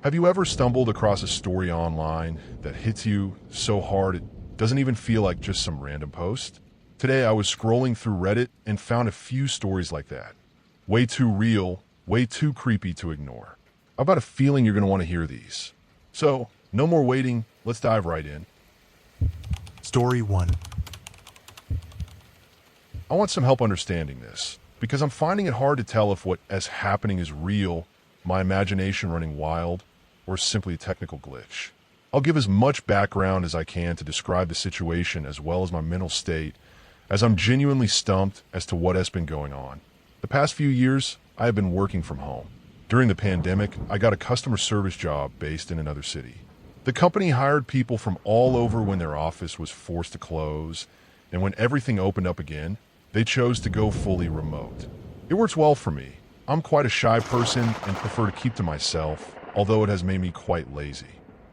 Have you ever stumbled across a story online that hits you so hard it doesn't even feel like just some random post? Today I was scrolling through Reddit and found a few stories like that. Way too real, way too creepy to ignore. I've got a feeling you're going to want to hear these. So, no more waiting, let's dive right in. Story 1. I want some help understanding this, because I'm finding it hard to tell if what is happening is real, my imagination running wild, or simply a technical glitch. I'll give as much background as I can to describe the situation as well as my mental state, as I'm genuinely stumped as to what has been going on. The past few years, I have been working from home. During the pandemic, I got a customer service job based in another city. The company hired people from all over when their office was forced to close, and when everything opened up again, they chose to go fully remote. It works well for me. I'm quite a shy person and prefer to keep to myself, although it has made me quite lazy.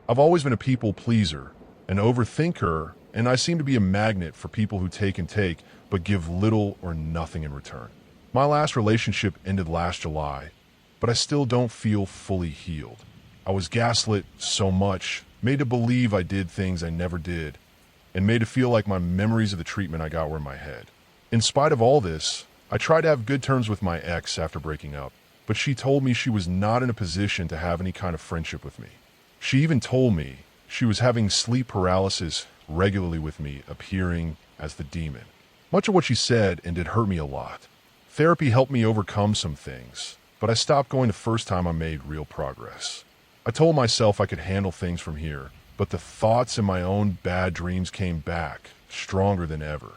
I've always been a people pleaser, an overthinker, and I seem to be a magnet for people who take and take, but give little or nothing in return. My last relationship ended last July, but I still don't feel fully healed. I was gaslit so much, made to believe I did things I never did, and made to feel like my memories of the treatment I got were in my head. In spite of all this, I tried to have good terms with my ex after breaking up, but she told me she was not in a position to have any kind of friendship with me. She even told me she was having sleep paralysis regularly with me, appearing as the demon. Much of what she said and it hurt me a lot. Therapy helped me overcome some things, but I stopped going the first time I made real progress. I told myself I could handle things from here, but the thoughts and my own bad dreams came back, stronger than ever.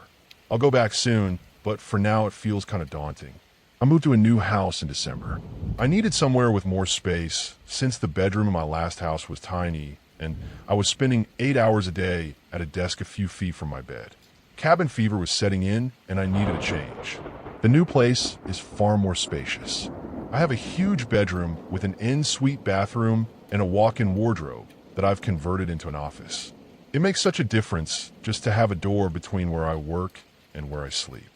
I'll go back soon, but for now it feels kind of daunting. I moved to a new house in December. I needed somewhere with more space, since the bedroom in my last house was tiny, and I was spending 8 hours a day at a desk a few feet from my bed. Cabin fever was setting in, and I needed a change. The new place is far more spacious. I have a huge bedroom with an en-suite bathroom and a walk-in wardrobe that I've converted into an office. It makes such a difference just to have a door between where I work and where I sleep.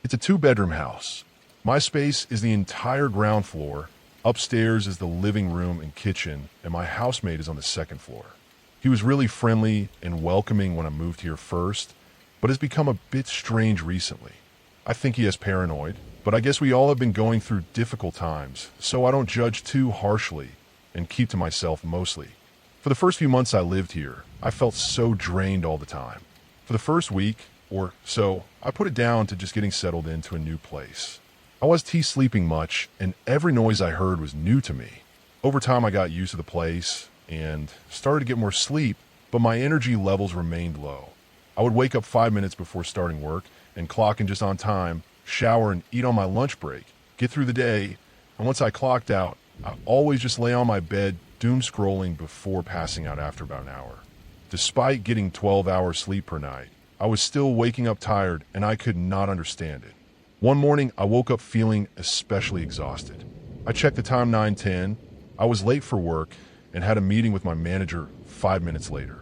It's a 2-bedroom house. My space is the entire ground floor. Upstairs is the living room and kitchen, and my housemate is on the second floor. He was really friendly and welcoming when I moved here first, but has become a bit strange recently. I think he is paranoid, but I guess we all have been going through difficult times, so I don't judge too harshly and keep to myself mostly. For the first few months I lived here, I felt so drained all the time. For the first week or so, I put it down to just getting settled into a new place. I was sleeping much, and every noise I heard was new to me. Over time I got used to the place and started to get more sleep, but my energy levels remained low. I would wake up 5 minutes before starting work and clock in just on time, shower and eat on my lunch break, get through the day, and once I clocked out, I always just lay on my bed doom scrolling before passing out after about an hour. Despite getting 12 hours sleep per night, I was still waking up tired and I could not understand it. One morning, I woke up feeling especially exhausted. I checked the time 9:10. I was late for work and had a meeting with my manager 5 minutes later.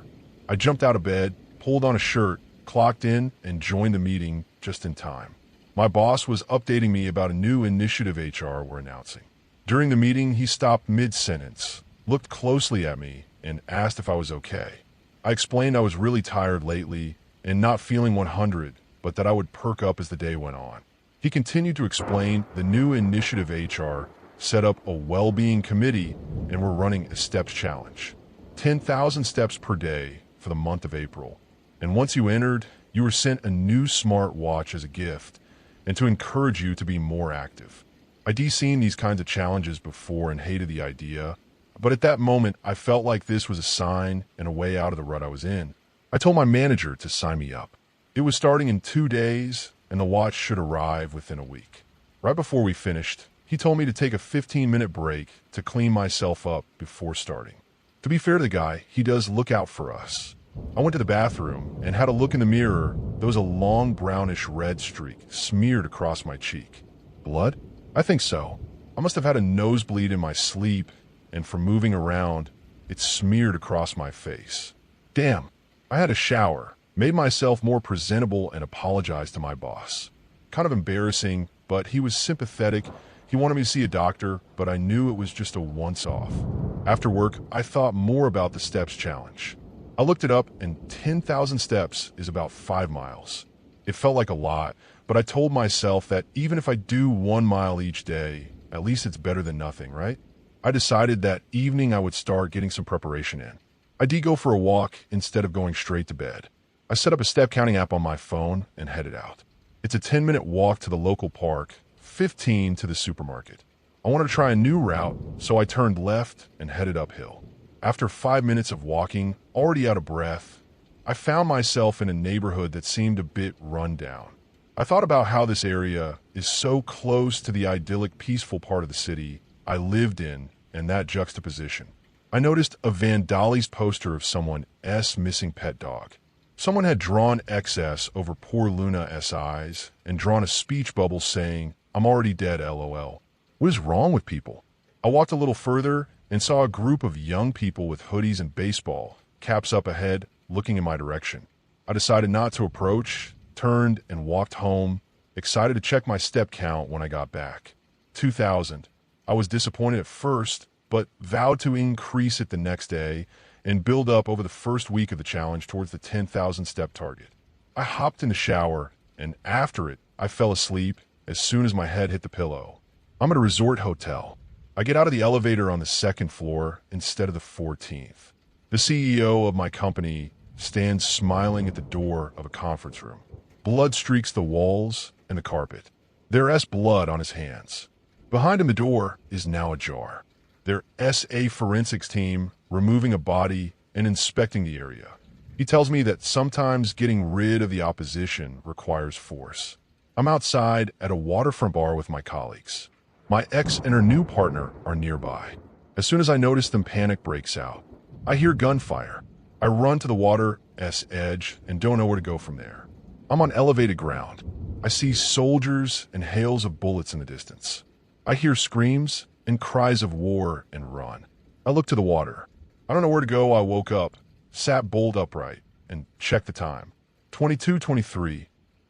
I jumped out of bed, pulled on a shirt, clocked in, and joined the meeting just in time. My boss was updating me about a new initiative HR were announcing. During the meeting, he stopped mid-sentence, looked closely at me, and asked if I was okay. I explained I was really tired lately and not feeling 100, but that I would perk up as the day went on. He continued to explain the new initiative HR set up a well-being committee and were running a steps challenge. 10,000 steps per day for the month of April. And once you entered, you were sent a new smart watch as a gift and to encourage you to be more active. I'd seen these kinds of challenges before and hated the idea, but at that moment I felt like this was a sign and a way out of the rut I was in. I told my manager to sign me up. It was starting in 2 days, and the watch should arrive within a week. Right before we finished, he told me to take a 15-minute break to clean myself up before starting. To be fair to the guy, he does look out for us. I went to the bathroom and had a look in the mirror. There was a long brownish red streak smeared across my cheek. Blood? I think so. I must have had a nosebleed in my sleep, and from moving around, it smeared across my face. Damn. I had a shower, made myself more presentable, and apologized to my boss. Kind of embarrassing, but he was sympathetic. He wanted me to see a doctor, but I knew it was just a once-off. After work, I thought more about the steps challenge. I looked it up, and 10,000 steps is about 5 miles. It felt like a lot, but I told myself that even if I do 1 mile each day, at least it's better than nothing, right? I decided that evening I would start getting some preparation in. I did go for a walk instead of going straight to bed. I set up a step counting app on my phone and headed out. It's a 10-minute walk to the local park, 15 to the supermarket. I wanted to try a new route, so I turned left and headed uphill. After 5 minutes of walking, already out of breath, I found myself in a neighborhood that seemed a bit run down. I thought about how this area is so close to the idyllic, peaceful part of the city I lived in, and that juxtaposition. I noticed a Vandali's poster of someone's missing pet dog. Someone had drawn XS over poor Luna SI's and drawn a speech bubble saying, "I'm already dead, LOL." What is wrong with people? I walked a little further and saw a group of young people with hoodies and baseball caps up ahead, looking in my direction. I decided not to approach, turned and walked home, excited to check my step count when I got back. 2,000. I was disappointed at first, but vowed to increase it the next day and build up over the first week of the challenge towards the 10,000 step target. I hopped in the shower, and after it, I fell asleep as soon as my head hit the pillow. I'm at a resort hotel. I get out of the elevator on the 2nd floor instead of the 14th. The CEO of my company stands smiling at the door of a conference room. Blood streaks the walls and the carpet. There's blood on his hands. Behind him, the door is now ajar. Their SA forensics team removing a body and inspecting the area. He tells me that sometimes getting rid of the opposition requires force. I'm outside at a waterfront bar with my colleagues. My ex and her new partner are nearby. As soon as I notice them, panic breaks out. I hear gunfire. I run to the water's edge and don't know where to go from there. I'm on elevated ground. I see soldiers and hails of bullets in the distance. I hear screams and cries of war and run. I look to the water. I don't know where to go. I woke up, sat bolt upright, and checked the time. 22:23.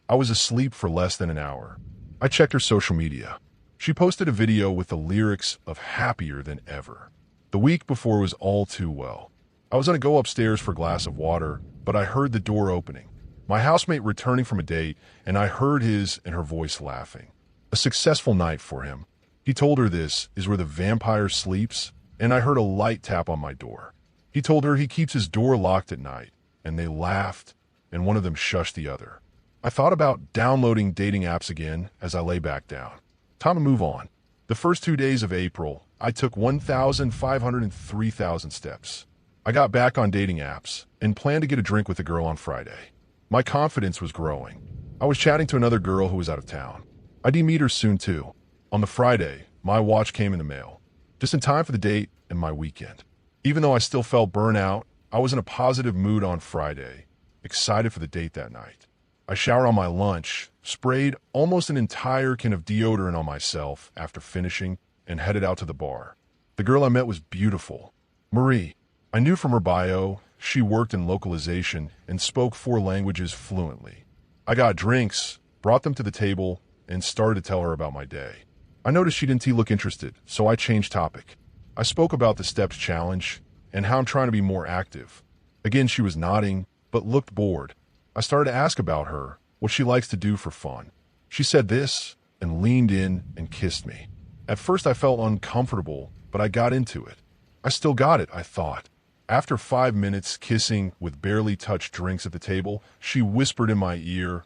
I was asleep for less than an hour. I checked her social media. She posted a video with the lyrics of "Happier Than Ever." The week before was all too well. I was going to go upstairs for a glass of water, but I heard the door opening. My housemate returning from a date, and I heard his and her voice laughing. A successful night for him. He told her this is where the vampire sleeps, and I heard a light tap on my door. He told her he keeps his door locked at night, and they laughed, and one of them shushed the other. I thought about downloading dating apps again as I lay back down. Time to move on. The first 2 days of April, I took 1,500 and 3,000 steps. I got back on dating apps and planned to get a drink with a girl on Friday. My confidence was growing. I was chatting to another girl who was out of town. I did meet her soon too. On the Friday, my watch came in the mail, just in time for the date and my weekend. Even though I still felt burnout, I was in a positive mood on Friday, excited for the date that night. I showered on my lunch, sprayed almost an entire can of deodorant on myself after finishing, and headed out to the bar. The girl I met was beautiful. Marie. I knew from her bio she worked in localization and spoke 4 languages fluently. I got drinks, brought them to the table, and started to tell her about my day. I noticed she didn't look interested, so I changed topic. I spoke about the steps challenge and how I'm trying to be more active. Again, she was nodding, but looked bored. I started to ask about her, what she likes to do for fun. She said this and leaned in and kissed me. At first I felt uncomfortable, but I got into it. I still got it, I thought. After 5 minutes kissing with barely touched drinks at the table, she whispered in my ear,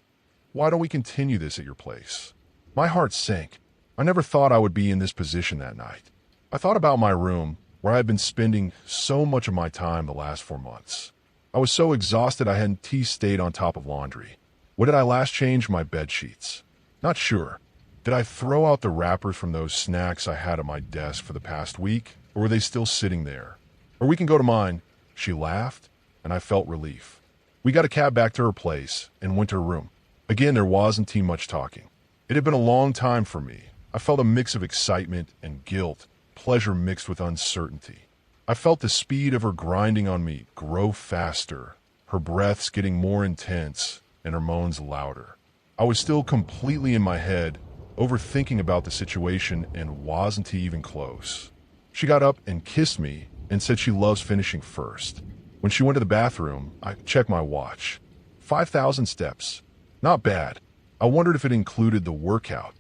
"Why don't we continue this at your place?" My heart sank. I never thought I would be in this position that night. I thought about my room, where I had been spending so much of my time the last 4 months. I was so exhausted I hadn't stayed on top of laundry. What did I last change? My bed sheets. Not sure. Did I throw out the wrappers from those snacks I had at my desk for the past week, or were they still sitting there? Or we can go to mine. She laughed, and I felt relief. We got a cab back to her place and went to her room. Again, there wasn't much talking. It had been a long time for me. I felt a mix of excitement and guilt, pleasure mixed with uncertainty. I felt the speed of her grinding on me grow faster, her breaths getting more intense, and her moans louder. I was still completely in my head, overthinking about the situation and wasn't even close. She got up and kissed me and said she loves finishing first. When she went to the bathroom, I checked my watch. 5,000 steps. Not bad. I wondered if it included the workout.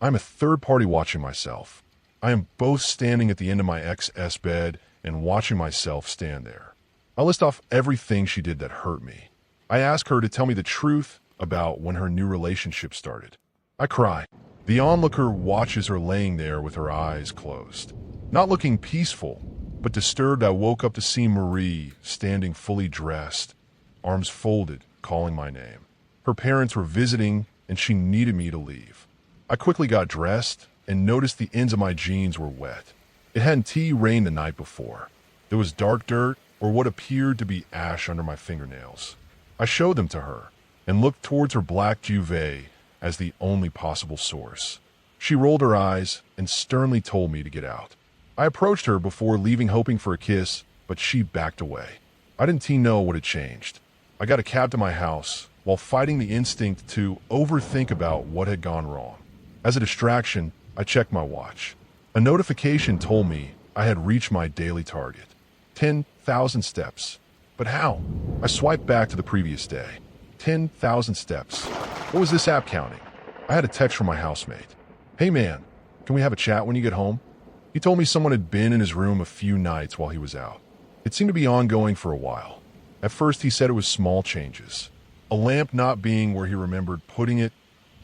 I'm a third party watching myself. I am both standing at the end of my XS bed and watching myself stand there. I list off everything she did that hurt me. I ask her to tell me the truth about when her new relationship started. I cry. The onlooker watches her laying there with her eyes closed. Not looking peaceful, but disturbed. I woke up to see Marie standing fully dressed, arms folded, calling my name. Her parents were visiting and she needed me to leave. I quickly got dressed and noticed the ends of my jeans were wet. It hadn't rained the night before. There was dark dirt or what appeared to be ash under my fingernails. I showed them to her and looked towards her black duvet as the only possible source. She rolled her eyes and sternly told me to get out. I approached her before leaving, hoping for a kiss, but she backed away. I didn't know what had changed. I got a cab to my house while fighting the instinct to overthink about what had gone wrong. As a distraction, I checked my watch. A notification told me I had reached my daily target, 10,000 steps. But how? I swiped back to the previous day. 10,000 steps. What was this app counting? I had a text from my housemate. Hey man, can we have a chat when you get home? He told me someone had been in his room a few nights while he was out. It seemed to be ongoing for a while. At first he said it was small changes. A lamp not being where he remembered putting it,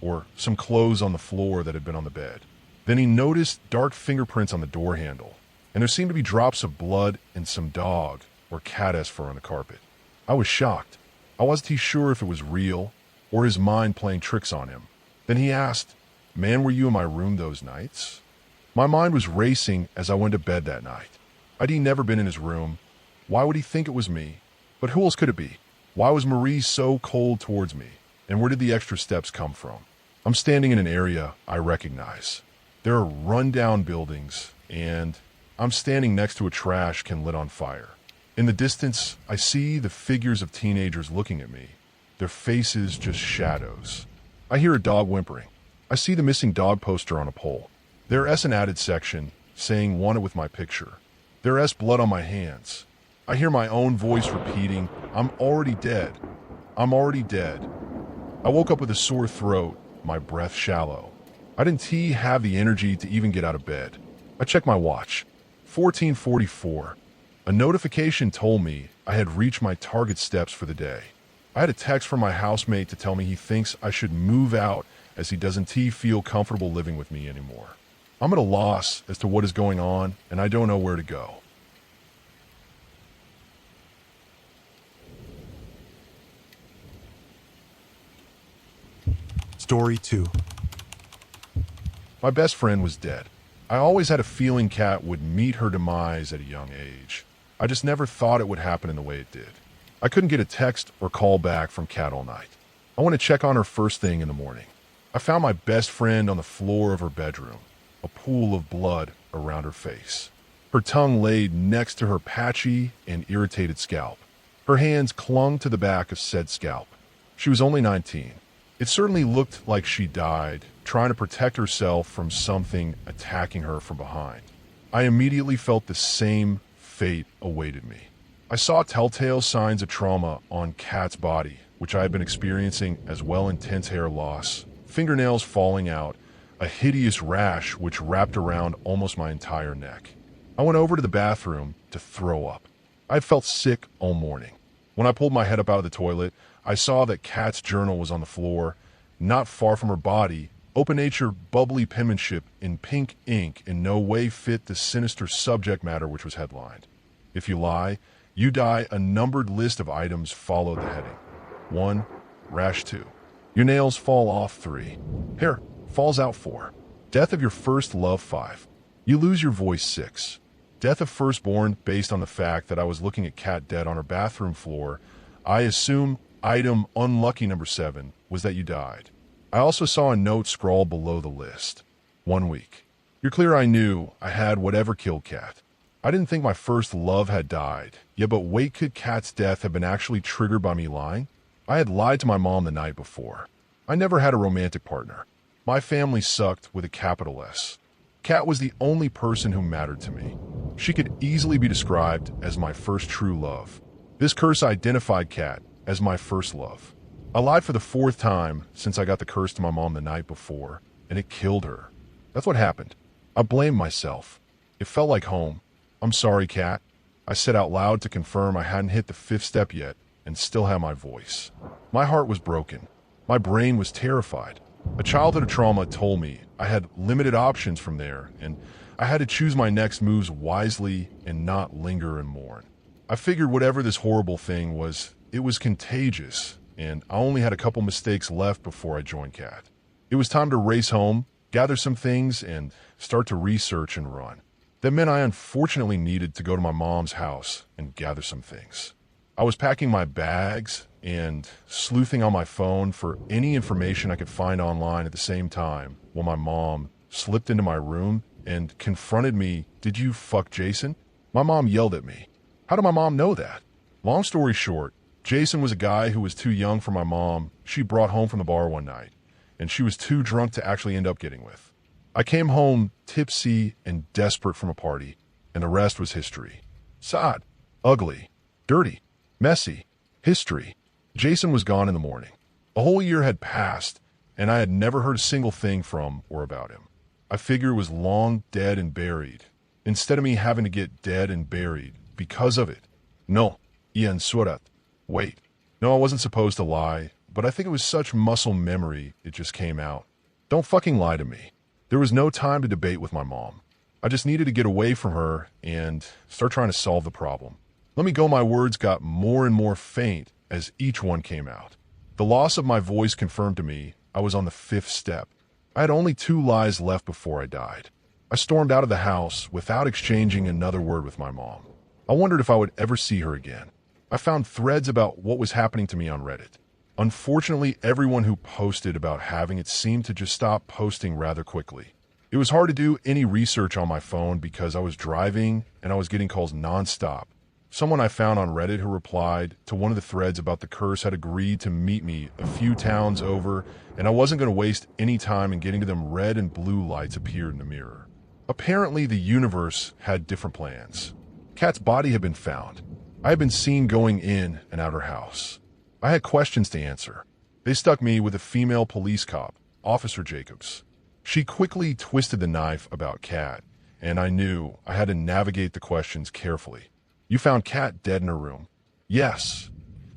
or some clothes on the floor that had been on the bed. Then he noticed dark fingerprints on the door handle, and there seemed to be drops of blood and some dog or cat S fur on the carpet. I was shocked. I wasn't sure if it was real or his mind playing tricks on him. Then he asked, "Man, were you in my room those nights?" My mind was racing as I went to bed that night. I'd never been in his room. Why would he think it was me? But who else could it be? Why was Marie so cold towards me? And where did the extra steps come from? I'm standing in an area I recognize. There are run-down buildings, and I'm standing next to a trash can lit on fire. In the distance, I see the figures of teenagers looking at me, their faces just shadows. I hear a dog whimpering. I see the missing dog poster on a pole. There is an added section saying wanted with my picture. There is blood on my hands. I hear my own voice repeating, "I'm already dead. I'm already dead." I woke up with a sore throat, my breath shallow. I didn't have the energy to even get out of bed. I checked my watch. 14:44. A notification told me I had reached my target steps for the day. I had a text from my housemate to tell me he thinks I should move out as he doesn't feel comfortable living with me anymore. I'm at a loss as to what is going on, and I don't know where to go. Story 2. My best friend was dead. I always had a feeling Kat would meet her demise at a young age. I just never thought it would happen in the way it did. I couldn't get a text or call back from Kat all night. I went to check on her first thing in the morning. I found my best friend on the floor of her bedroom, a pool of blood around her face. Her tongue laid next to her patchy and irritated scalp. Her hands clung to the back of said scalp. She was only 19. It certainly looked like she died, trying to protect herself from something attacking her from behind. I immediately felt the same fate awaited me. I saw telltale signs of trauma on Kat's body, which I had been experiencing as well: intense hair loss, fingernails falling out, a hideous rash which wrapped around almost my entire neck. I went over to the bathroom to throw up. I had felt sick all morning. When I pulled my head up out of the toilet, I saw that Kat's journal was on the floor, not far from her body. Open nature, bubbly penmanship in pink ink in no way fit the sinister subject matter which was headlined. "If you lie, you die." A numbered list of items followed the heading. 1. Rash 2. Your nails fall off 3. Hair falls out 4. Death of your first love 5. You lose your voice 6. Death of firstborn. Based on the fact that I was looking at Kat dead on her bathroom floor, I assume item unlucky number 7 was that you died. I also saw a note scrawled below the list. 1 week. You're clear I knew I had whatever killed Kat. I didn't think my first love had died. Yeah, but wait, could Kat's death have been actually triggered by me lying? I had lied to my mom the night before. I never had a romantic partner. My family sucked with a capital S. Kat was the only person who mattered to me. She could easily be described as my first true love. This curse identified Kat as my first love. I lied for the fourth time since I got the curse to my mom the night before, and it killed her. That's what happened. I blamed myself. It felt like home. I'm sorry, Kat. I said out loud to confirm I hadn't hit the fifth step yet and still had my voice. My heart was broken. My brain was terrified. A childhood trauma told me I had limited options from there, and I had to choose my next moves wisely and not linger and mourn. I figured whatever this horrible thing was, it was contagious, and I only had a couple mistakes left before I joined Kat. It was time to race home, gather some things, and start to research and run. That meant I unfortunately needed to go to my mom's house and gather some things. I was packing my bags and sleuthing on my phone for any information I could find online at the same time when my mom slipped into my room and confronted me. "Did you fuck Jason?" My mom yelled at me. How did my mom know that? Long story short, Jason was a guy who was too young for my mom. She brought home from the bar one night, and she was too drunk to actually end up getting with. I came home tipsy and desperate from a party, and the rest was history. Sad, ugly, dirty, messy. History. Jason was gone in the morning. A whole year had passed, and I had never heard a single thing from or about him. I figured it was long dead and buried, instead of me having to get dead and buried because of it. No, Ian Surat. Wait. No, I wasn't supposed to lie, but I think it was such muscle memory it just came out. Don't fucking lie to me. There was no time to debate with my mom. I just needed to get away from her and start trying to solve the problem. Let me go, my words got more and more faint as each one came out. The loss of my voice confirmed to me I was on the fifth step. I had only 2 lies left before I died. I stormed out of the house without exchanging another word with my mom. I wondered if I would ever see her again. I found threads about what was happening to me on Reddit. Unfortunately, everyone who posted about having it seemed to just stop posting rather quickly. It was hard to do any research on my phone because I was driving and I was getting calls nonstop. Someone I found on Reddit who replied to one of the threads about the curse had agreed to meet me a few towns over, and I wasn't going to waste any time in getting to them. Red and blue lights appeared in the mirror. Apparently, the universe had different plans. Kat's body had been found. I had been seen going in and out her house. I had questions to answer. They stuck me with a female police cop, Officer Jacobs. She quickly twisted the knife about Kat, and I knew I had to navigate the questions carefully. You found Kat dead in her room. Yes.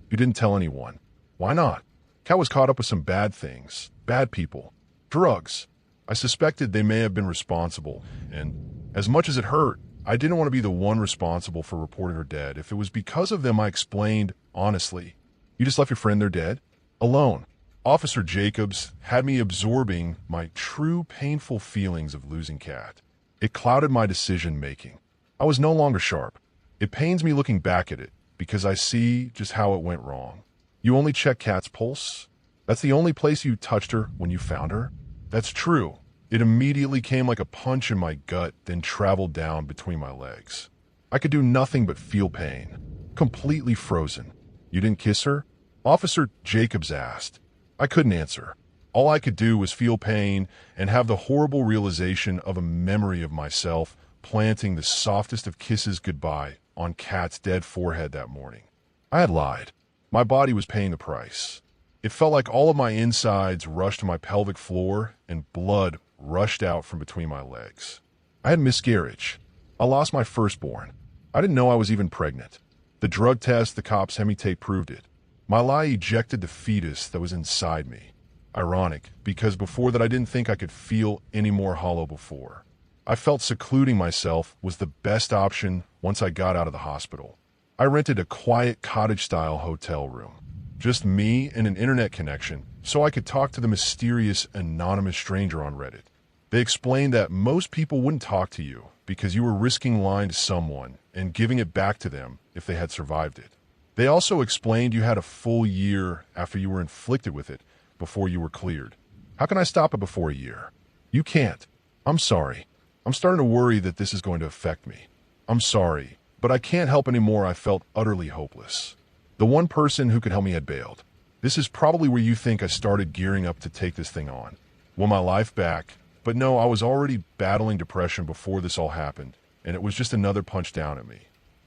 You didn't tell anyone. Why not? Kat was caught up with some bad things, bad people, drugs. I suspected they may have been responsible, and as much as it hurt, I didn't want to be the one responsible for reporting her dead. If it was because of them, I explained honestly. You just left your friend there dead? Alone. Officer Jacobs had me absorbing my true painful feelings of losing Kat. It clouded my decision-making. I was no longer sharp. It pains me looking back at it because I see just how it went wrong. You only checked Kat's pulse? That's the only place you touched her when you found her? That's true. It immediately came like a punch in my gut, then traveled down between my legs. I could do nothing but feel pain. Completely frozen. You didn't kiss her? Officer Jacobs asked. I couldn't answer. All I could do was feel pain and have the horrible realization of a memory of myself planting the softest of kisses goodbye on Kat's dead forehead that morning. I had lied. My body was paying the price. It felt like all of my insides rushed to my pelvic floor and blood rushed out from between my legs. I had miscarriage. I lost my firstborn. I didn't know I was even pregnant. The drug test the cops had me take proved it. My lie ejected the fetus that was inside me. Ironic, because before that I didn't think I could feel any more hollow before. I felt secluding myself was the best option once I got out of the hospital. I rented a quiet cottage-style hotel room. Just me and an internet connection, so I could talk to the mysterious anonymous stranger on Reddit. They explained that most people wouldn't talk to you because you were risking lying to someone and giving it back to them if they had survived it. They also explained you had a full year after you were inflicted with it before you were cleared. How can I stop it before a year? You can't. I'm sorry. I'm starting to worry that this is going to affect me. I'm sorry, but I can't help anymore. I felt utterly hopeless. The one person who could help me had bailed. This is probably where you think I started gearing up to take this thing on. Want my life back. But no, I was already battling depression before this all happened, and it was just another punch down at me.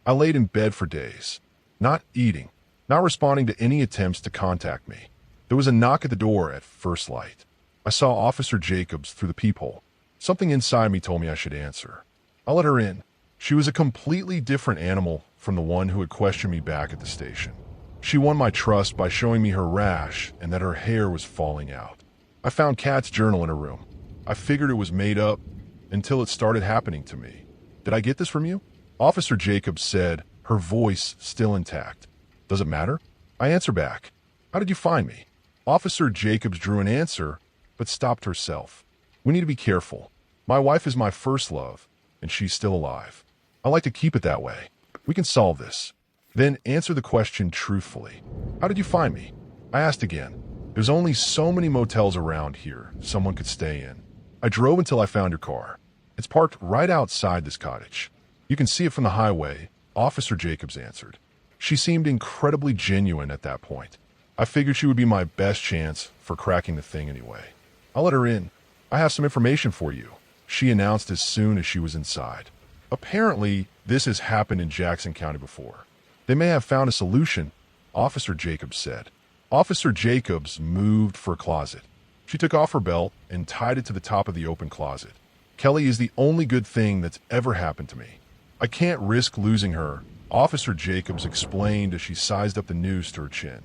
I laid in bed for days, not eating, not responding to any attempts to contact me. There was a knock at the door at first light. I saw Officer Jacobs through the peephole. Something inside me told me I should answer. I let her in. She was a completely different animal from the one who had questioned me back at the station. She won my trust by showing me her rash and that her hair was falling out. I found Kat's journal in her room. I figured it was made up until it started happening to me. Did I get this from you? Officer Jacobs said, her voice still intact. Does it matter? I answer back. How did you find me? Officer Jacobs drew an answer, but stopped herself. We need to be careful. My wife is my first love, and she's still alive. I like to keep it that way. We can solve this. Then answer the question truthfully. How did you find me? I asked again. There's only so many motels around here someone could stay in. I drove until I found your car. It's parked right outside this cottage. You can see it from the highway, Officer Jacobs answered. She seemed incredibly genuine at that point. I figured she would be my best chance for cracking the thing anyway. I let her in. I have some information for you, she announced as soon as she was inside. Apparently, this has happened in Jackson County before. They may have found a solution, Officer Jacobs said. Officer Jacobs moved for a closet. She took off her belt and tied it to the top of the open closet. Kelly is the only good thing that's ever happened to me. I can't risk losing her, Officer Jacobs explained as she sized up the noose to her chin.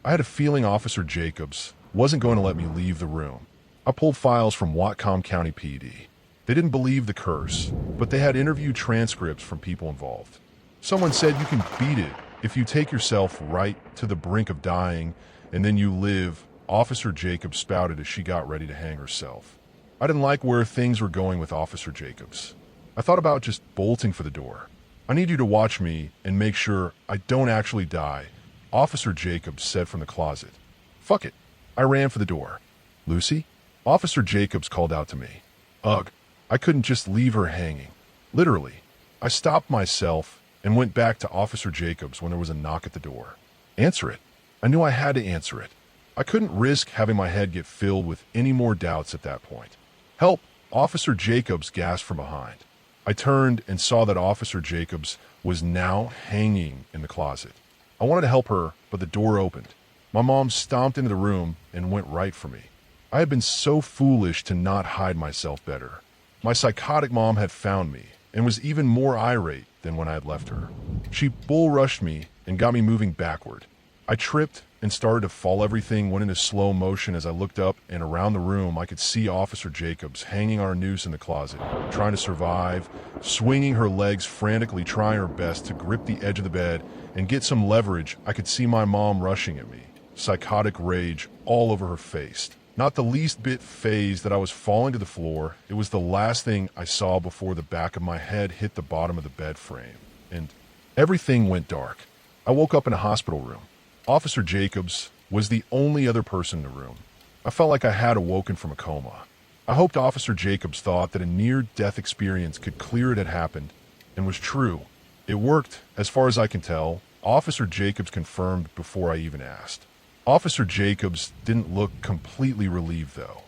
I had a feeling Officer Jacobs wasn't going to let me leave the room. I pulled files from Whatcom County PD. They didn't believe the curse, but they had interview transcripts from people involved. Someone said you can beat it if you take yourself right to the brink of dying and then you live, Officer Jacobs spouted as she got ready to hang herself. I didn't like where things were going with Officer Jacobs. I thought about just bolting for the door. I need you to watch me and make sure I don't actually die, Officer Jacobs said from the closet. Fuck it. I ran for the door. Lucy? Officer Jacobs called out to me. Ugh, I couldn't just leave her hanging. Literally. I stopped myself and went back to Officer Jacobs when there was a knock at the door. Answer it. I knew I had to answer it. I couldn't risk having my head get filled with any more doubts at that point. Help! Officer Jacobs gasped from behind. I turned and saw that Officer Jacobs was now hanging in the closet. I wanted to help her, but the door opened. My mom stomped into the room and went right for me. I had been so foolish to not hide myself better. My psychotic mom had found me and was even more irate than when I had left her. She bull rushed me and got me moving backward. I tripped and started to fall. Everything went into slow motion as I looked up, and around the room I could see Officer Jacobs hanging on a noose in the closet, trying to survive, swinging her legs frantically, trying her best to grip the edge of the bed and get some leverage. I could see my mom rushing at me, psychotic rage all over her face. Not the least bit phased that I was falling to the floor. It was the last thing I saw before the back of my head hit the bottom of the bed frame, and everything went dark. I woke up in a hospital room. Officer Jacobs was the only other person in the room. I felt like I had awoken from a coma. I hoped Officer Jacobs thought that a near-death experience could clear it had happened, and was true. It worked, as far as I can tell. Officer Jacobs confirmed before I even asked. Officer Jacobs didn't look completely relieved, though.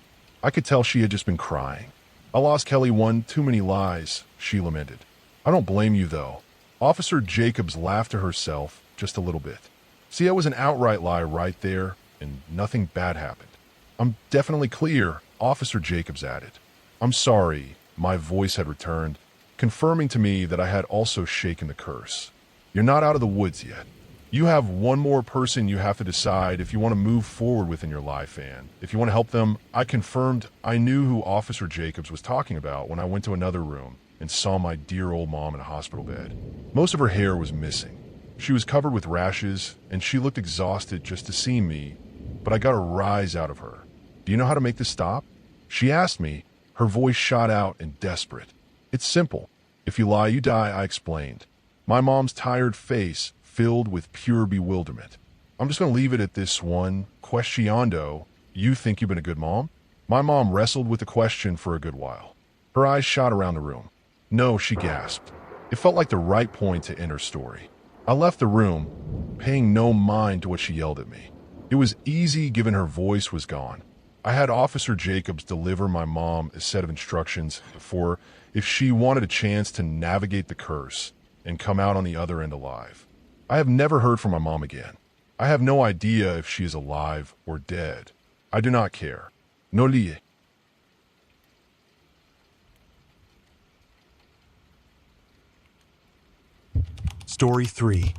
I could tell she had just been crying. I lost Kelly one too many lies, she lamented. I don't blame you, though. Officer Jacobs laughed to herself just a little bit. See, that was an outright lie right there, and nothing bad happened. I'm definitely clear, Officer Jacobs added. I'm sorry, my voice had returned, confirming to me that I had also shaken the curse. You're not out of the woods yet. You have one more person you have to decide if you want to move forward with in your life, and if you want to help them. I confirmed I knew who Officer Jacobs was talking about when I went to another room and saw my dear old mom in a hospital bed. Most of her hair was missing. She was covered with rashes, and she looked exhausted just to see me, but I got a rise out of her. Do you know how to make this stop? She asked me, her voice shot out and desperate. It's simple. If you lie, you die, I explained. My mom's tired face filled with pure bewilderment. I'm just going to leave it at this one questionando. You think you've been a good mom? My mom wrestled with the question for a good while. Her eyes shot around the room. No, she gasped. It felt like the right point to end her story. I left the room, paying no mind to what she yelled at me. It was easy given her voice was gone. I had Officer Jacobs deliver my mom a set of instructions for if she wanted a chance to navigate the curse and come out on the other end alive. I have never heard from my mom again. I have no idea if she is alive or dead. I do not care. Nosleep. Story 3.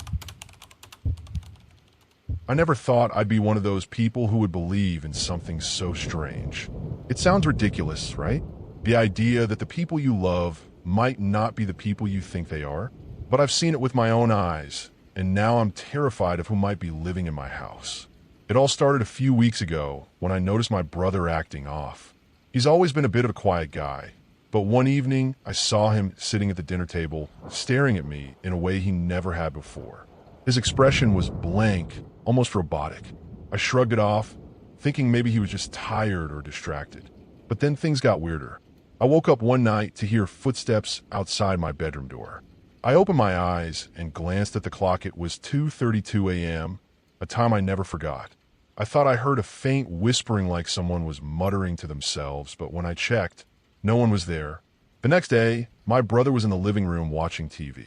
I never thought I'd be one of those people who would believe in something so strange. It sounds ridiculous, right? The idea that the people you love might not be the people you think they are. But I've seen it with my own eyes, and now I'm terrified of who might be living in my house. It all started a few weeks ago when I noticed my brother acting off. He's always been a bit of a quiet guy, but one evening I saw him sitting at the dinner table, staring at me in a way he never had before. His expression was blank, almost robotic. I shrugged it off, thinking maybe he was just tired or distracted. But then things got weirder. I woke up one night to hear footsteps outside my bedroom door. I opened my eyes and glanced at the clock. It was 2:32 a.m., a time I never forgot. I thought I heard a faint whispering like someone was muttering to themselves, but when I checked, no one was there. The next day, my brother was in the living room watching TV.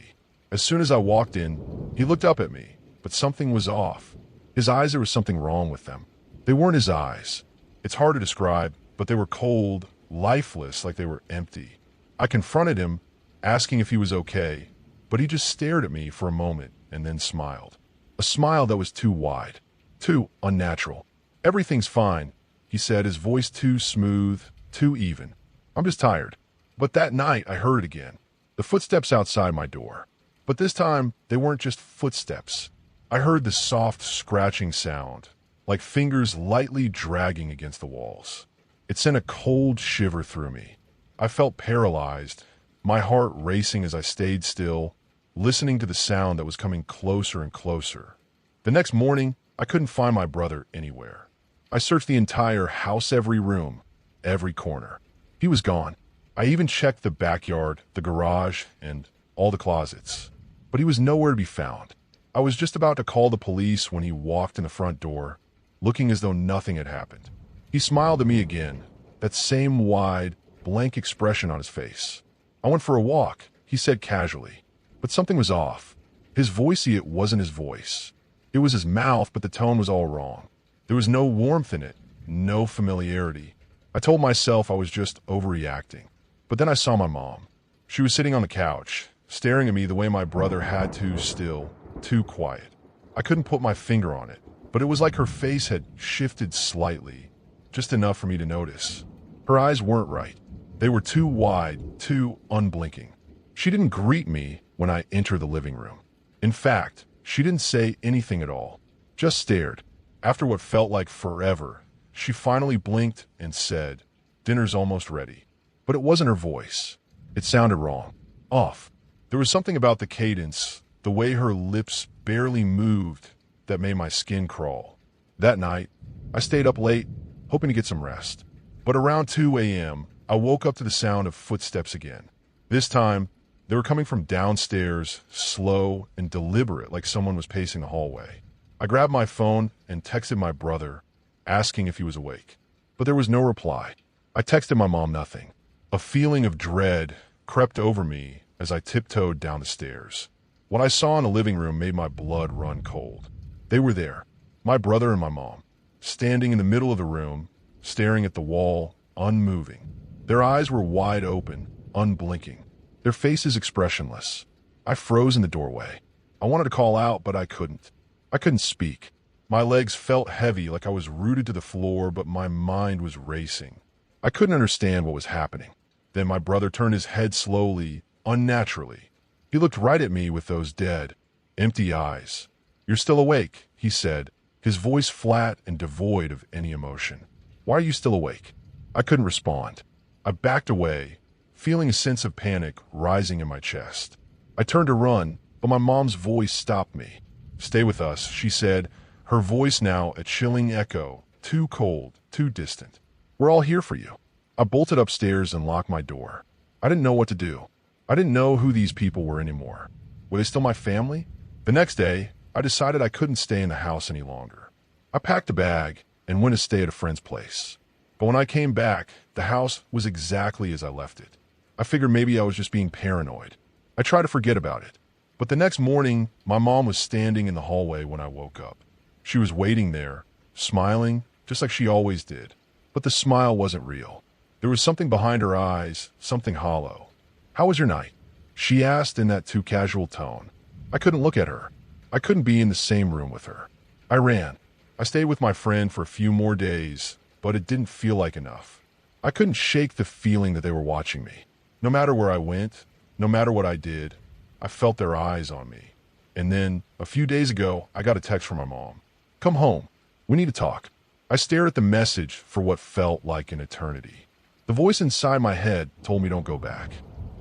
As soon as I walked in, he looked up at me, but something was off. His eyes, there was something wrong with them. They weren't his eyes. It's hard to describe, but they were cold, lifeless, like they were empty. I confronted him, asking if he was okay, but he just stared at me for a moment and then smiled. A smile that was too wide, too unnatural. "Everything's fine," he said, his voice too smooth, too even. "I'm just tired." But that night I heard it again. The footsteps outside my door. But this time, they weren't just footsteps. I heard the soft scratching sound, like fingers lightly dragging against the walls. It sent a cold shiver through me. I felt paralyzed, my heart racing as I stayed still, listening to the sound that was coming closer and closer. The next morning, I couldn't find my brother anywhere. I searched the entire house, every room, every corner. He was gone. I even checked the backyard, the garage, and all the closets. But he was nowhere to be found. I was just about to call the police when he walked in the front door, looking as though nothing had happened. He smiled at me again, that same wide, blank expression on his face. "I went for a walk," he said casually. But something was off. His voice, it wasn't his voice. It was his mouth, but the tone was all wrong. There was no warmth in it, no familiarity. I told myself I was just overreacting. But then I saw my mom. She was sitting on the couch, staring at me the way my brother had to, still, too quiet. I couldn't put my finger on it, but it was like her face had shifted slightly, just enough for me to notice. Her eyes weren't right. They were too wide, too unblinking. She didn't greet me when I entered the living room. In fact, she didn't say anything at all, just stared. After what felt like forever, she finally blinked and said, "Dinner's almost ready." But it wasn't her voice. It sounded wrong, off. There was something about the cadence, the way her lips barely moved, that made my skin crawl. That night, I stayed up late, hoping to get some rest. But around 2 a.m., I woke up to the sound of footsteps again. This time, they were coming from downstairs, slow and deliberate, like someone was pacing the hallway. I grabbed my phone and texted my brother, asking if he was awake. But there was no reply. I texted my mom nothing. A feeling of dread crept over me as I tiptoed down the stairs. What I saw in the living room made my blood run cold. They were there, my brother and my mom, standing in the middle of the room, staring at the wall, unmoving. Their eyes were wide open, unblinking, their faces expressionless. I froze in the doorway. I wanted to call out, but I couldn't. I couldn't speak. My legs felt heavy, like I was rooted to the floor, but my mind was racing. I couldn't understand what was happening. Then my brother turned his head slowly, unnaturally. He looked right at me with those dead, empty eyes. "You're still awake," he said, his voice flat and devoid of any emotion. "Why are you still awake?" I couldn't respond. I backed away, feeling a sense of panic rising in my chest. I turned to run, but my mom's voice stopped me. "Stay with us," she said, her voice now a chilling echo, too cold, too distant. "We're all here for you." I bolted upstairs and locked my door. I didn't know what to do. I didn't know who these people were anymore. Were they still my family? The next day, I decided I couldn't stay in the house any longer. I packed a bag and went to stay at a friend's place. But when I came back, the house was exactly as I left it. I figured maybe I was just being paranoid. I tried to forget about it. But the next morning, my mom was standing in the hallway when I woke up. She was waiting there, smiling, just like she always did. But the smile wasn't real. There was something behind her eyes, something hollow. "How was your night?" she asked in that too casual tone. I couldn't look at her. I couldn't be in the same room with her. I ran. I stayed with my friend for a few more days, but it didn't feel like enough. I couldn't shake the feeling that they were watching me. No matter where I went, no matter what I did, I felt their eyes on me. And then, a few days ago, I got a text from my mom. "Come home. We need to talk." I stared at the message for what felt like an eternity. The voice inside my head told me don't go back.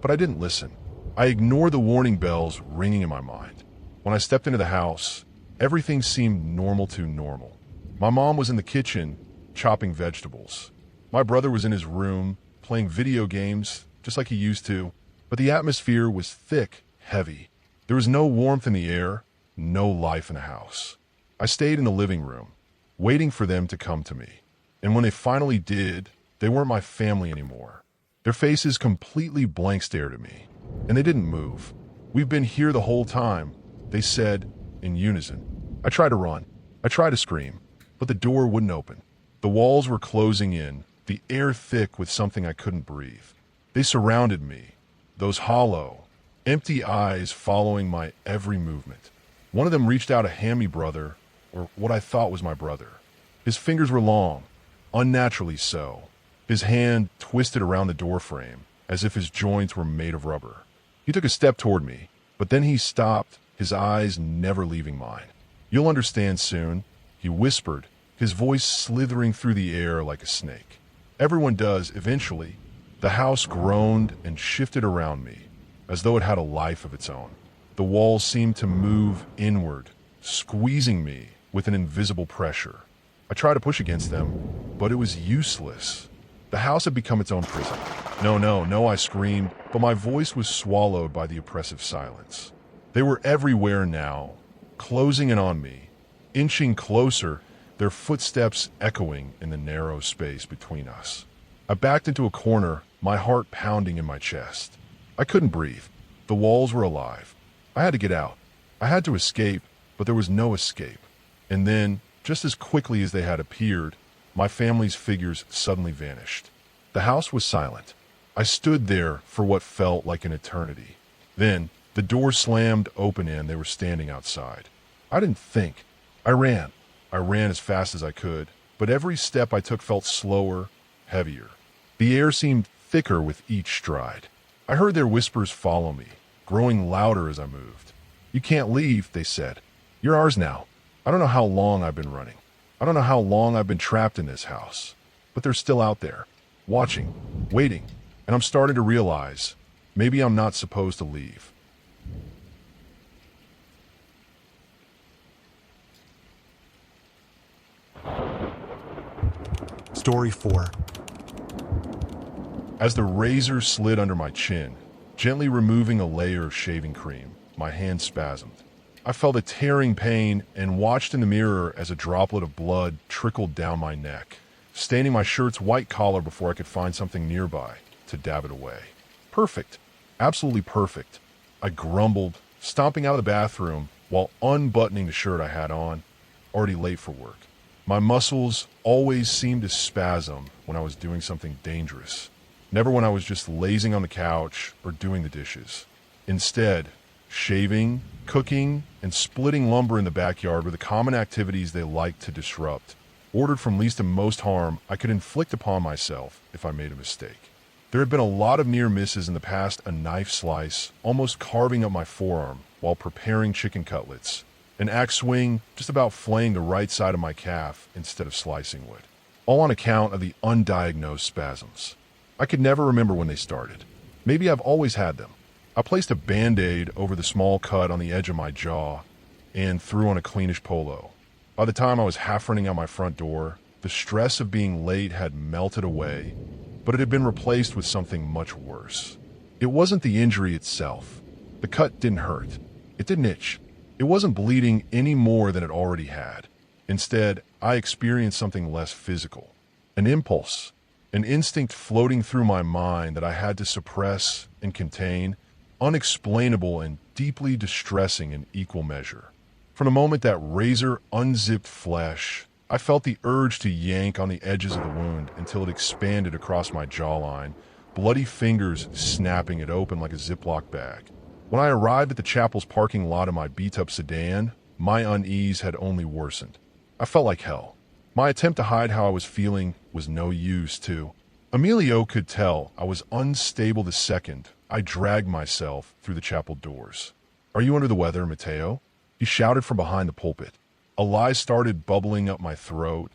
But I didn't listen. I ignored the warning bells ringing in my mind. When I stepped into the house, everything seemed normal to normal. My mom was in the kitchen, chopping vegetables. My brother was in his room, playing video games, just like he used to, but the atmosphere was thick, heavy. There was no warmth in the air, no life in the house. I stayed in the living room, waiting for them to come to me. And when they finally did, they weren't my family anymore. Their faces completely blank stared at me, and they didn't move. "We've been here the whole time," they said in unison. I tried to run. I tried to scream, but the door wouldn't open. The walls were closing in, the air thick with something I couldn't breathe. They surrounded me, those hollow, empty eyes following my every movement. One of them reached out a hand me brother, or what I thought was my brother. His fingers were long, unnaturally so. His hand twisted around the door frame, as if his joints were made of rubber. He took a step toward me, but then he stopped, his eyes never leaving mine. "You'll understand soon," he whispered, his voice slithering through the air like a snake. Everyone does, eventually. The house groaned and shifted around me, as though it had a life of its own. The walls seemed to move inward, squeezing me with an invisible pressure. I tried to push against them, but it was useless. The house had become its own prison. "No, no, no," I screamed, but my voice was swallowed by the oppressive silence. They were everywhere now, closing in on me, inching closer, their footsteps echoing in the narrow space between us. I backed into a corner, my heart pounding in my chest. I couldn't breathe. The walls were alive. I had to get out. I had to escape, but there was no escape. And then, just as quickly as they had appeared, my family's figures suddenly vanished. The house was silent. I stood there for what felt like an eternity. Then, the door slammed open and they were standing outside. I didn't think. I ran. I ran as fast as I could, but every step I took felt slower, heavier. The air seemed thicker with each stride. I heard their whispers follow me, growing louder as I moved. "You can't leave," they said. "You're ours now." I don't know how long I've been running. I don't know how long I've been trapped in this house, but they're still out there, watching, waiting, and I'm starting to realize maybe I'm not supposed to leave. Story 4. As the razor slid under my chin, gently removing a layer of shaving cream, my hand spasmed. I felt a tearing pain and watched in the mirror as a droplet of blood trickled down my neck, staining my shirt's white collar before I could find something nearby to dab it away. Perfect. Absolutely perfect. I grumbled, stomping out of the bathroom while unbuttoning the shirt I had on, already late for work. My muscles always seemed to spasm when I was doing something dangerous, never when I was just lazing on the couch or doing the dishes. Instead, shaving, cooking, and splitting lumber in the backyard were the common activities they liked to disrupt, ordered from least to most harm I could inflict upon myself if I made a mistake. There had been a lot of near misses in the past, a knife slice, almost carving up my forearm while preparing chicken cutlets, an axe swing just about flaying the right side of my calf instead of slicing wood, all on account of the undiagnosed spasms. I could never remember when they started. Maybe I've always had them. I placed a Band-Aid over the small cut on the edge of my jaw and threw on a cleanish polo. By the time I was half running out my front door, the stress of being late had melted away, but it had been replaced with something much worse. It wasn't the injury itself. The cut didn't hurt. It didn't itch. It wasn't bleeding any more than it already had. Instead, I experienced something less physical. An impulse, an instinct floating through my mind that I had to suppress and contain, unexplainable and deeply distressing in equal measure. From the moment that razor unzipped flesh, I felt the urge to yank on the edges of the wound until it expanded across my jawline, bloody fingers snapping it open like a Ziploc bag. When I arrived at the chapel's parking lot in my beat-up sedan, my unease had only worsened. I felt like hell. My attempt to hide how I was feeling was no use, too. Emilio could tell I was unstable the second I dragged myself through the chapel doors. "Are you under the weather, Mateo?" He shouted from behind the pulpit. A lie started bubbling up my throat,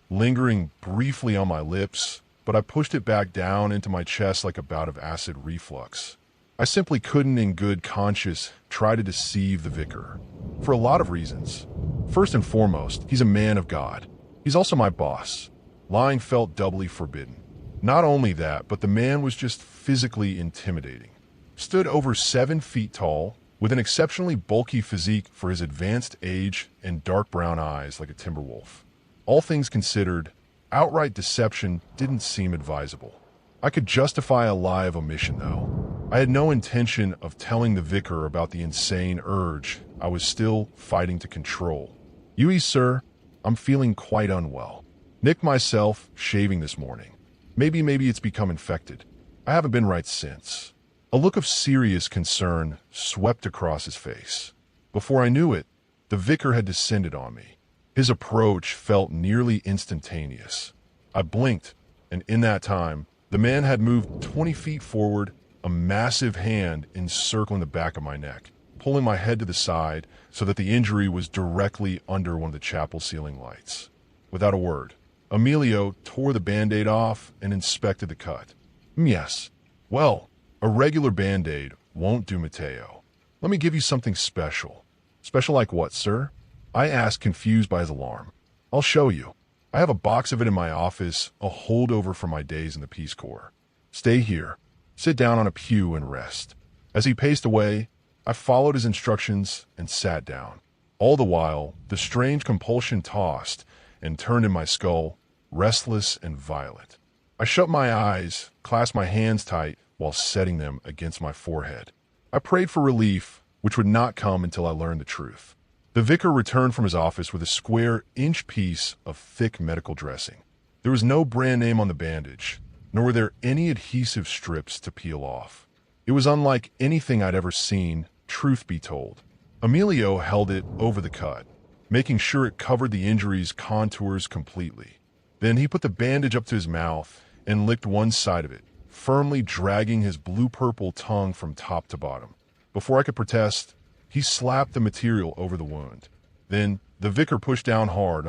lingering briefly on my lips, but I pushed it back down into my chest like a bout of acid reflux. I simply couldn't in good conscience try to deceive the vicar. For a lot of reasons. First and foremost, he's a man of God. He's also my boss. Lying felt doubly forbidden. Not only that, but the man was just physically intimidating. Stood over 7 feet tall, with an exceptionally bulky physique for his advanced age and dark brown eyes like a timber wolf. All things considered, outright deception didn't seem advisable. I could justify a lie of omission, though. I had no intention of telling the vicar about the insane urge I was still fighting to control. "You, sir, I'm feeling quite unwell. Nicked myself shaving this morning. Maybe it's become infected. I haven't been right since." A look of serious concern swept across his face. Before I knew it, the vicar had descended on me. His approach felt nearly instantaneous. I blinked, and in that time, the man had moved 20 feet forward, a massive hand encircling the back of my neck, pulling my head to the side so that the injury was directly under one of the chapel ceiling lights. Without a word, Emilio tore the Band-Aid off and inspected the cut. "Yes. Well, a regular Band-Aid won't do, Mateo. Let me give you something special." "Special like what, sir?" I asked, confused by his alarm. "I'll show you. I have a box of it in my office, a holdover from my days in the Peace Corps. Stay here. Sit down on a pew and rest." As he paced away, I followed his instructions and sat down. All the while, the strange compulsion tossed and turned in my skull, restless and violent. I shut my eyes, clasped my hands tight while setting them against my forehead. I prayed for relief, which would not come until I learned the truth. The vicar returned from his office with a square inch piece of thick medical dressing. There was no brand name on the bandage, nor were there any adhesive strips to peel off. It was unlike anything I'd ever seen, truth be told. Emilio held it over the cut, making sure it covered the injury's contours completely. Then he put the bandage up to his mouth and licked one side of it, firmly dragging his blue-purple tongue from top to bottom. Before I could protest, he slapped the material over the wound. Then the vicar pushed down hard.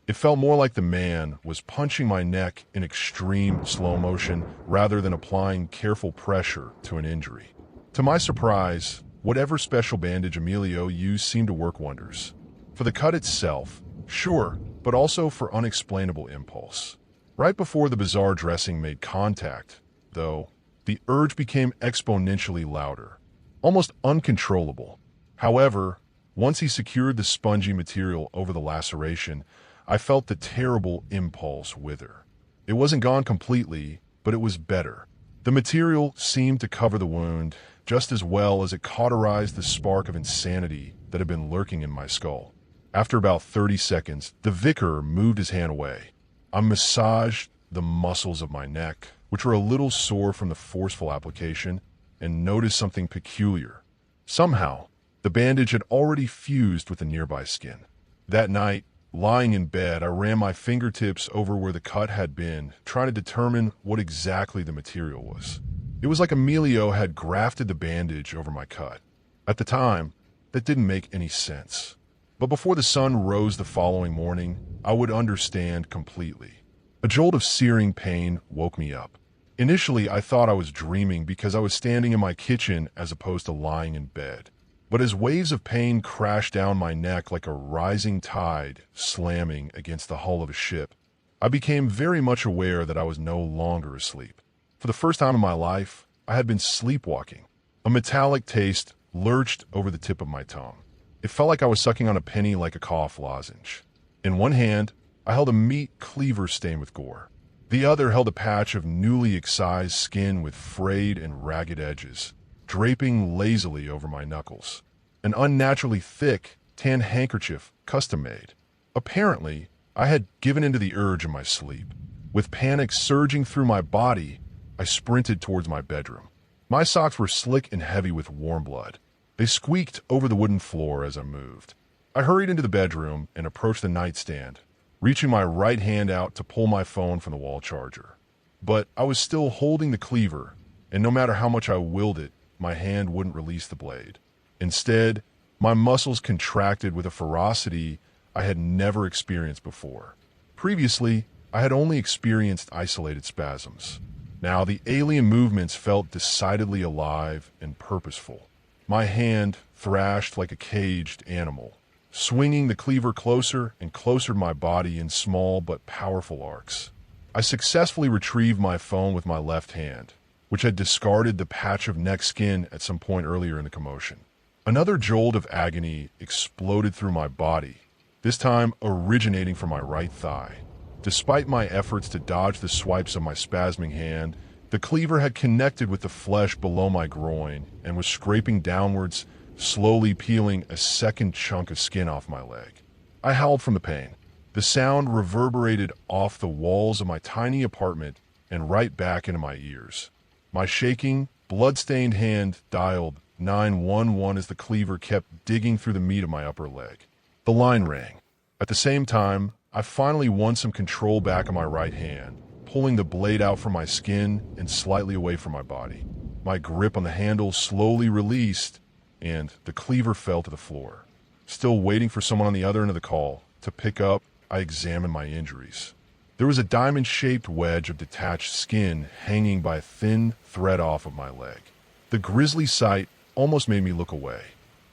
It felt more like the man was punching my neck in extreme slow motion rather than applying careful pressure to an injury. To my surprise, whatever special bandage Emilio used seemed to work wonders. For the cut itself, sure, but also for unexplainable impulse. Right before the bizarre dressing made contact, though, the urge became exponentially louder, almost uncontrollable. However, once he secured the spongy material over the laceration, I felt the terrible impulse wither. It wasn't gone completely, but it was better. The material seemed to cover the wound just as well as it cauterized the spark of insanity that had been lurking in my skull. After about 30 seconds, the vicar moved his hand away. I massaged the muscles of my neck, which were a little sore from the forceful application, and noticed something peculiar. Somehow, the bandage had already fused with the nearby skin. That night, lying in bed, I ran my fingertips over where the cut had been, trying to determine what exactly the material was. It was like Emilio had grafted the bandage over my cut. At the time, that didn't make any sense. But before the sun rose the following morning, I would understand completely. A jolt of searing pain woke me up. Initially, I thought I was dreaming because I was standing in my kitchen as opposed to lying in bed. But as waves of pain crashed down my neck like a rising tide slamming against the hull of a ship, I became very much aware that I was no longer asleep. For the first time in my life, I had been sleepwalking. A metallic taste lurched over the tip of my tongue. It felt like I was sucking on a penny like a cough lozenge. In one hand, I held a meat cleaver stained with gore. The other held a patch of newly excised skin with frayed and ragged edges, draping lazily over my knuckles. An unnaturally thick, tan handkerchief, custom-made. Apparently, I had given in to the urge in my sleep. With panic surging through my body, I sprinted towards my bedroom. My socks were slick and heavy with warm blood. They squeaked over the wooden floor as I moved. I hurried into the bedroom and approached the nightstand, reaching my right hand out to pull my phone from the wall charger. But I was still holding the cleaver, and no matter how much I willed it, my hand wouldn't release the blade. Instead, my muscles contracted with a ferocity I had never experienced before. Previously, I had only experienced isolated spasms. Now the alien movements felt decidedly alive and purposeful. My hand thrashed like a caged animal, swinging the cleaver closer and closer to my body in small but powerful arcs. I successfully retrieved my phone with my left hand, which had discarded the patch of neck skin at some point earlier in the commotion. Another jolt of agony exploded through my body, this time originating from my right thigh. Despite my efforts to dodge the swipes of my spasming hand, the cleaver had connected with the flesh below my groin and was scraping downwards, slowly peeling a second chunk of skin off my leg. I howled from the pain. The sound reverberated off the walls of my tiny apartment and right back into my ears. My shaking, blood-stained hand dialed 911 as the cleaver kept digging through the meat of my upper leg. The line rang. At the same time, I finally won some control back in my right hand, pulling the blade out from my skin and slightly away from my body. My grip on the handle slowly released, and the cleaver fell to the floor. Still waiting for someone on the other end of the call to pick up, I examined my injuries. There was a diamond-shaped wedge of detached skin hanging by a thin thread off of my leg. The grisly sight almost made me look away.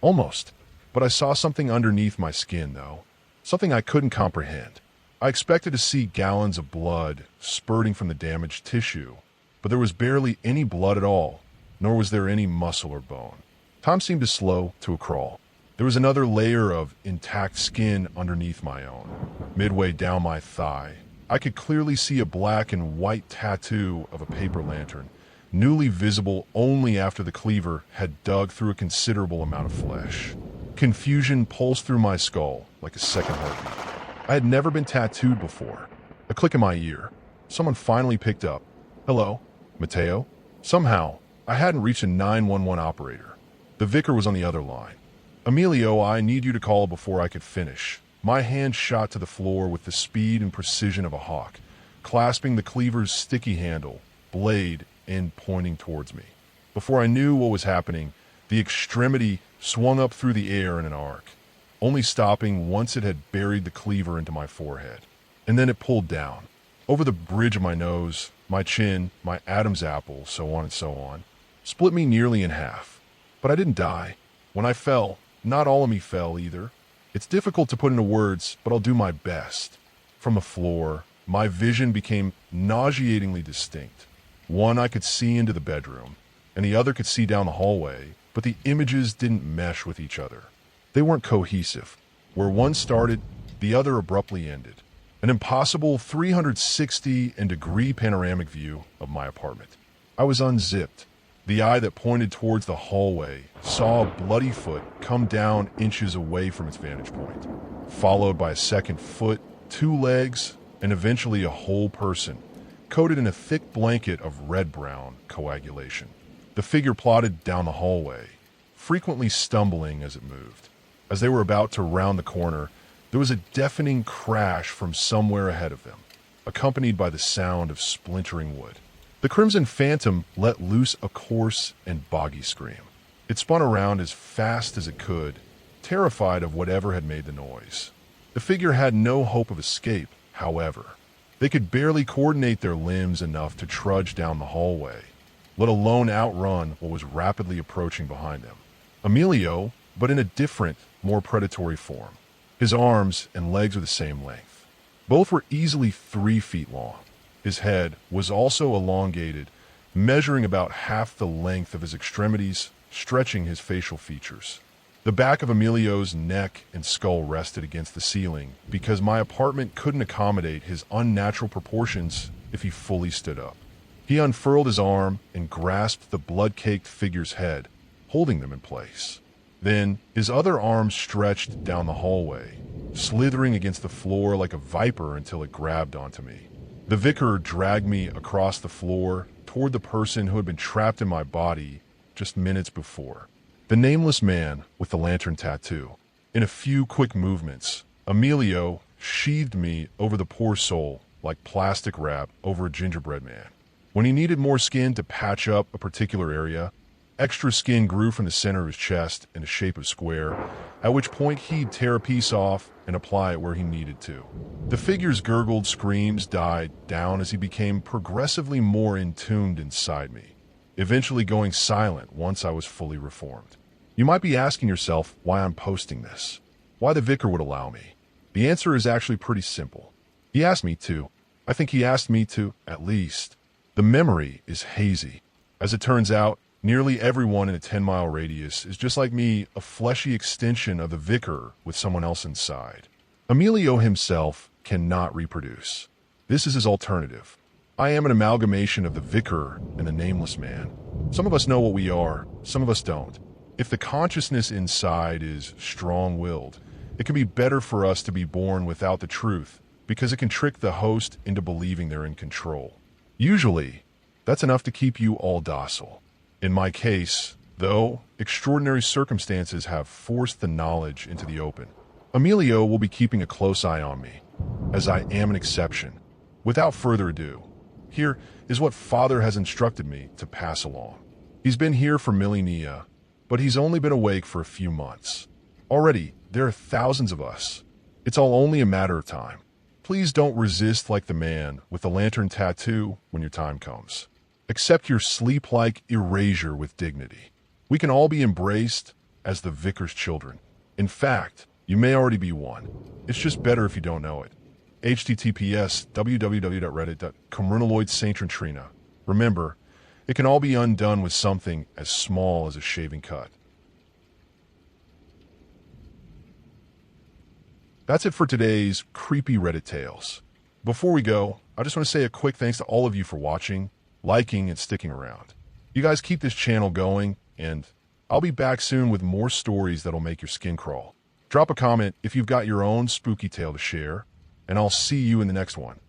Almost. But I saw something underneath my skin, though. Something I couldn't comprehend. I expected to see gallons of blood spurting from the damaged tissue, but there was barely any blood at all, nor was there any muscle or bone. Time seemed to slow to a crawl. There was another layer of intact skin underneath my own. Midway down my thigh, I could clearly see a black and white tattoo of a paper lantern, newly visible only after the cleaver had dug through a considerable amount of flesh. Confusion pulsed through my skull like a second heartbeat. I had never been tattooed before. A click in my ear. Someone finally picked up. Hello, Mateo? Somehow, I hadn't reached a 911 operator. The vicar was on the other line. Emilio, I need you to call before I could finish. My hand shot to the floor with the speed and precision of a hawk, clasping the cleaver's sticky handle, blade, and pointing towards me. Before I knew what was happening, the extremity swung up through the air in an arc, only stopping once it had buried the cleaver into my forehead. And then it pulled down, over the bridge of my nose, my chin, my Adam's apple, so on and so on, split me nearly in half. But I didn't die. When I fell, not all of me fell either. It's difficult to put into words, but I'll do my best. From the floor, my vision became nauseatingly distinct. One I could see into the bedroom, and the other could see down the hallway, but the images didn't mesh with each other. They weren't cohesive. Where one started, the other abruptly ended. An impossible 360-degree panoramic view of my apartment. I was unzipped. The eye that pointed towards the hallway saw a bloody foot come down inches away from its vantage point, followed by a second foot, 2 legs, and eventually a whole person, coated in a thick blanket of red-brown coagulation. The figure plodded down the hallway, frequently stumbling as it moved. As they were about to round the corner, there was a deafening crash from somewhere ahead of them, accompanied by the sound of splintering wood. The Crimson Phantom let loose a coarse and boggy scream. It spun around as fast as it could, terrified of whatever had made the noise. The figure had no hope of escape, however. They could barely coordinate their limbs enough to trudge down the hallway, let alone outrun what was rapidly approaching behind them. Emilio, but in a different, more predatory form. His arms and legs were the same length. Both were easily 3 feet long. His head was also elongated, measuring about half the length of his extremities, stretching his facial features. The back of Emilio's neck and skull rested against the ceiling because my apartment couldn't accommodate his unnatural proportions if he fully stood up. He unfurled his arm and grasped the blood-caked figure's head, holding them in place. Then his other arm stretched down the hallway, slithering against the floor like a viper until it grabbed onto me. The vicar dragged me across the floor toward the person who had been trapped in my body just minutes before. The nameless man with the lantern tattoo. In a few quick movements, Emilio sheathed me over the poor soul like plastic wrap over a gingerbread man. When he needed more skin to patch up a particular area, extra skin grew from the center of his chest in the shape of a square, at which point he'd tear a piece off and apply it where he needed to. The figure's gurgled screams died down as he became progressively more intuned inside me, eventually going silent once I was fully reformed. You might be asking yourself why I'm posting this, why the vicar would allow me. The answer is actually pretty simple. He asked me to. I think he asked me to, at least. The memory is hazy. As it turns out, nearly everyone in a 10-mile radius is just like me, a fleshy extension of the vicar with someone else inside. Emilio himself cannot reproduce. This is his alternative. I am an amalgamation of the vicar and the nameless man. Some of us know what we are, some of us don't. If the consciousness inside is strong-willed, it can be better for us to be born without the truth because it can trick the host into believing they're in control. Usually, that's enough to keep you all docile. In my case, though, extraordinary circumstances have forced the knowledge into the open. Emilio will be keeping a close eye on me, as I am an exception. Without further ado, here is what Father has instructed me to pass along. He's been here for millennia, but he's only been awake for a few months. Already, there are thousands of us. It's all only a matter of time. Please don't resist like the man with the lantern tattoo when your time comes. Accept your sleep-like erasure with dignity. We can all be embraced as the vicar's children. In fact, you may already be one. It's just better if you don't know it. https www.reddit.com/Saint Remember, it can all be undone with something as small as a shaving cut. That's it for today's creepy Reddit tales. Before we go, I just want to say a quick thanks to all of you for watching, liking, and sticking around. You guys keep this channel going, and I'll be back soon with more stories that'll make your skin crawl. Drop a comment if you've got your own spooky tale to share, and I'll see you in the next one.